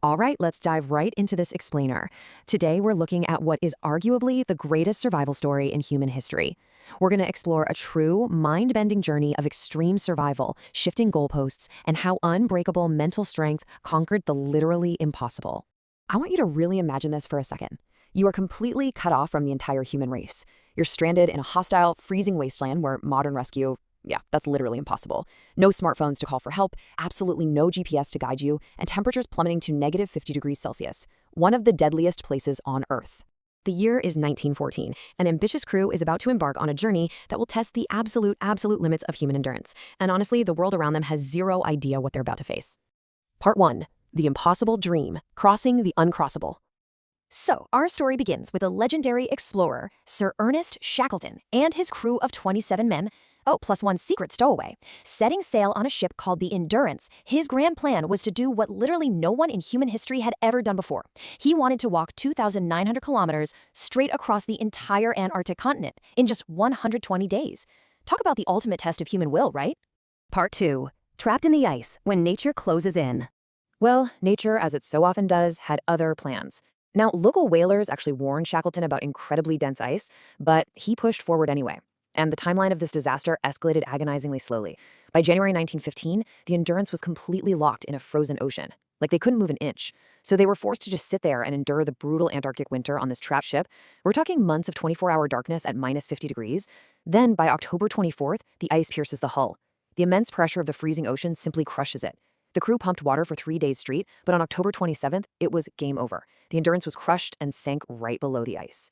All right, let's dive right into this explainer. Today, we're looking at what is arguably the greatest survival story in human history. We're going to explore a true, mind-bending journey of extreme survival, shifting goalposts, and how unbreakable mental strength conquered the literally impossible. I want you to really imagine this for a second. You are completely cut off from the entire human race. You're stranded in a hostile, freezing wasteland where modern rescue, yeah, that's literally impossible. No smartphones to call for help, absolutely no GPS to guide you, and temperatures plummeting to negative 50 degrees Celsius, one of the deadliest places on Earth. The year is 1914. An ambitious crew is about to embark on a journey that will test the absolute limits of human endurance. And honestly, the world around them has zero idea what they're about to face. Part 1. The Impossible Dream, Crossing the Uncrossable. So, our story begins with a legendary explorer, Sir Ernest Shackleton, and his crew of 27 men, plus one secret stowaway. Setting sail on a ship called the Endurance, his grand plan was to do what literally no one in human history had ever done before. He wanted to walk 2,900 kilometers straight across the entire Antarctic continent in just 120 days. Talk about the ultimate test of human will, right? Part 2. Trapped in the ice when nature closes in. Well, nature, as it so often does, had other plans. Now, local whalers actually warned Shackleton about incredibly dense ice, but he pushed forward anyway. And the timeline of this disaster escalated agonizingly slowly. By January 1915, the Endurance was completely locked in a frozen ocean. Like they couldn't move an inch. So they were forced to just sit there and endure the brutal Antarctic winter on this trapped ship. We're talking months of 24-hour darkness at minus 50 degrees. Then, by October 24th, the ice pierces the hull. The immense pressure of the freezing ocean simply crushes it. The crew pumped water for 3 days straight, but on October 27th, it was game over. The Endurance was crushed and sank right below the ice.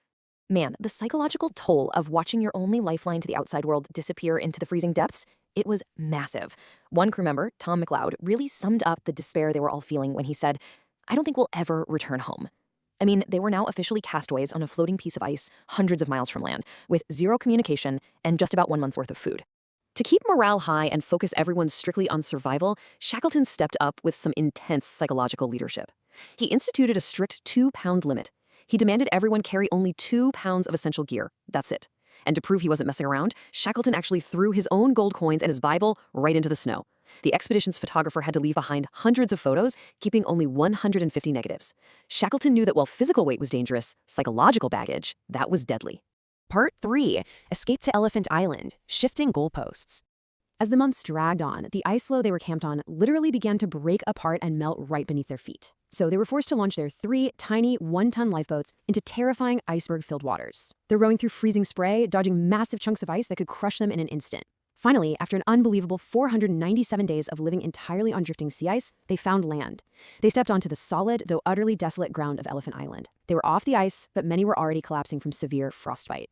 Man, the psychological toll of watching your only lifeline to the outside world disappear into the freezing depths, it was massive. One crew member, Tom McLeod, really summed up the despair they were all feeling when he said, "I don't think we'll ever return home." I mean, they were now officially castaways on a floating piece of ice hundreds of miles from land, with zero communication and just about 1 month's worth of food. To keep morale high and focus everyone strictly on survival, Shackleton stepped up with some intense psychological leadership. He instituted a strict 2-pound limit. He demanded everyone carry only 2 pounds of essential gear. That's it. And to prove he wasn't messing around, Shackleton actually threw his own gold coins and his Bible right into the snow. The expedition's photographer had to leave behind hundreds of photos, keeping only 150 negatives. Shackleton knew that while physical weight was dangerous, psychological baggage, that was deadly. Part 3. Escape to Elephant Island, Shifting Goalposts. As the months dragged on, the ice floe they were camped on literally began to break apart and melt right beneath their feet. So they were forced to launch their 3 tiny 1-ton lifeboats into terrifying iceberg-filled waters. They're rowing through freezing spray, dodging massive chunks of ice that could crush them in an instant. Finally, after an unbelievable 497 days of living entirely on drifting sea ice, they found land. They stepped onto the solid, though utterly desolate ground of Elephant Island. They were off the ice, but many were already collapsing from severe frostbite.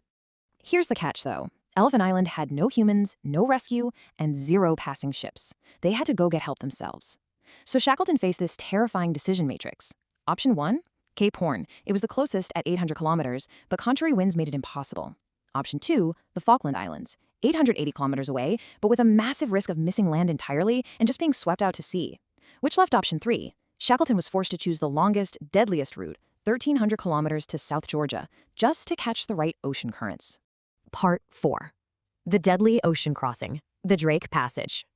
Here's the catch, though. Elephant Island had no humans, no rescue, and 0 passing ships. They had to go get help themselves. So Shackleton faced this terrifying decision matrix. Option 1, Cape Horn. It was the closest at 800 kilometers, but contrary winds made it impossible. Option 2, the Falkland Islands, 880 kilometers away, but with a massive risk of missing land entirely and just being swept out to sea. Which left option 3. Shackleton was forced to choose the longest, deadliest route, 1,300 kilometers to South Georgia, just to catch the right ocean currents. Part 4. The Deadly Ocean Crossing, the Drake Passage.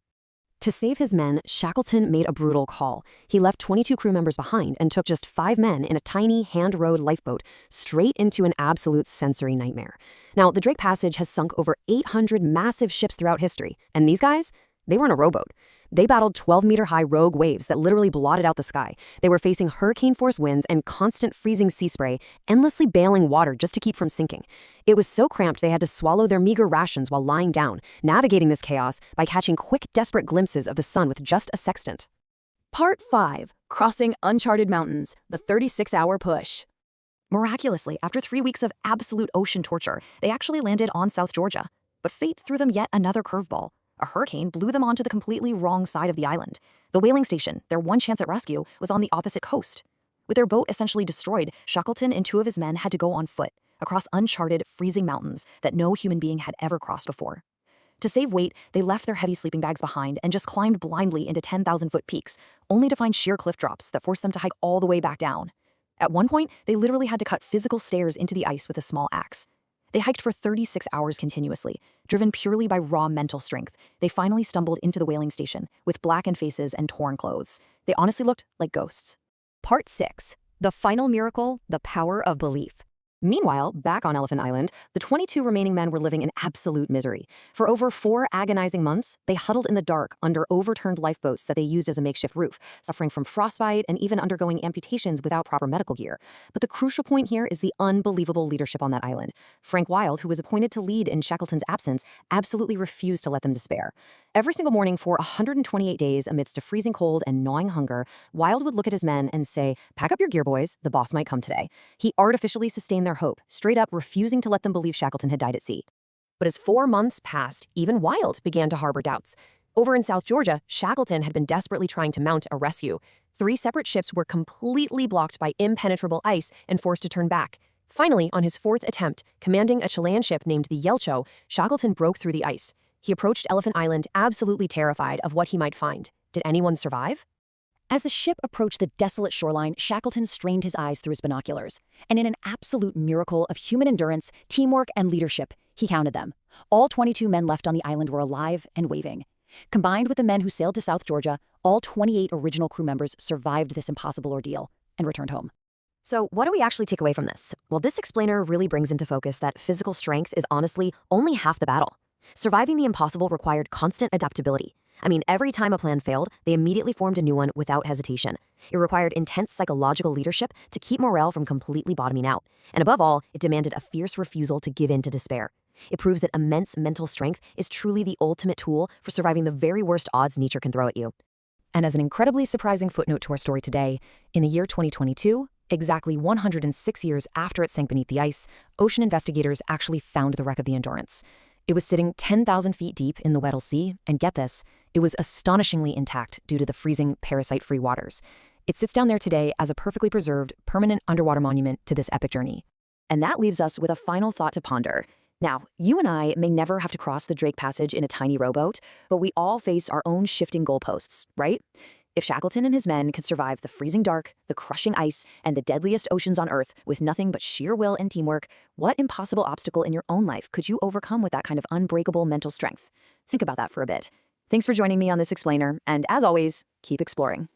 To save his men, Shackleton made a brutal call. He left 22 crew members behind and took just 5 men in a tiny hand-rowed lifeboat straight into an absolute sensory nightmare. Now, the Drake Passage has sunk over 800 massive ships throughout history, and these guys, they were in a rowboat. They battled 12-meter-high rogue waves that literally blotted out the sky. They were facing hurricane-force winds and constant freezing sea spray, endlessly bailing water just to keep from sinking. It was so cramped they had to swallow their meager rations while lying down, navigating this chaos by catching quick, desperate glimpses of the sun with just a sextant. Part 5. Crossing Uncharted Mountains, the 36-hour push. Miraculously, after 3 weeks of absolute ocean torture, they actually landed on South Georgia. But fate threw them yet another curveball. A hurricane blew them onto the completely wrong side of the island. The whaling station, their one chance at rescue, was on the opposite coast. With their boat essentially destroyed, Shackleton and 2 of his men had to go on foot, across uncharted, freezing mountains that no human being had ever crossed before. To save weight, they left their heavy sleeping bags behind and just climbed blindly into 10,000-foot peaks, only to find sheer cliff drops that forced them to hike all the way back down. At one point, they literally had to cut physical stairs into the ice with a small axe. They hiked for 36 hours continuously, driven purely by raw mental strength. They finally stumbled into the whaling station with blackened faces and torn clothes. They honestly looked like ghosts. Part 6. The final miracle, the power of belief. Meanwhile, back on Elephant Island, the 22 remaining men were living in absolute misery. For over 4 agonizing months, they huddled in the dark under overturned lifeboats that they used as a makeshift roof, suffering from frostbite and even undergoing amputations without proper medical gear. But the crucial point here is the unbelievable leadership on that island. Frank Wild, who was appointed to lead in Shackleton's absence, absolutely refused to let them despair. Every single morning for 128 days amidst a freezing cold and gnawing hunger, Wild would look at his men and say, "Pack up your gear, boys, the boss might come today." He artificially sustained their hope, straight up refusing to let them believe Shackleton had died at sea. But as 4 months passed, even Wild began to harbor doubts. Over in South Georgia, Shackleton had been desperately trying to mount a rescue. 3 separate ships were completely blocked by impenetrable ice and forced to turn back. Finally, on his 4th attempt, commanding a Chilean ship named the Yelcho, Shackleton broke through the ice. He approached Elephant Island absolutely terrified of what he might find. Did anyone survive? As the ship approached the desolate shoreline, Shackleton strained his eyes through his binoculars. And in an absolute miracle of human endurance, teamwork, and leadership, he counted them. All 22 men left on the island were alive and waving. Combined with the men who sailed to South Georgia, all 28 original crew members survived this impossible ordeal and returned home. So what do we actually take away from this? Well, this explainer really brings into focus that physical strength is honestly only half the battle. Surviving the impossible required constant adaptability. I mean, every time a plan failed, they immediately formed a new one without hesitation. It required intense psychological leadership to keep morale from completely bottoming out. And above all, it demanded a fierce refusal to give in to despair. It proves that immense mental strength is truly the ultimate tool for surviving the very worst odds nature can throw at you. And as an incredibly surprising footnote to our story today, in the year 2022, exactly 106 years after it sank beneath the ice, ocean investigators actually found the wreck of the Endurance. It was sitting 10,000 feet deep in the Weddell Sea, and get this, it was astonishingly intact due to the freezing, parasite-free waters. It sits down there today as a perfectly preserved, permanent underwater monument to this epic journey. And that leaves us with a final thought to ponder. Now, you and I may never have to cross the Drake Passage in a tiny rowboat, but we all face our own shifting goalposts, right? If Shackleton and his men could survive the freezing dark, the crushing ice, and the deadliest oceans on Earth with nothing but sheer will and teamwork, what impossible obstacle in your own life could you overcome with that kind of unbreakable mental strength? Think about that for a bit. Thanks for joining me on this explainer, and as always, keep exploring.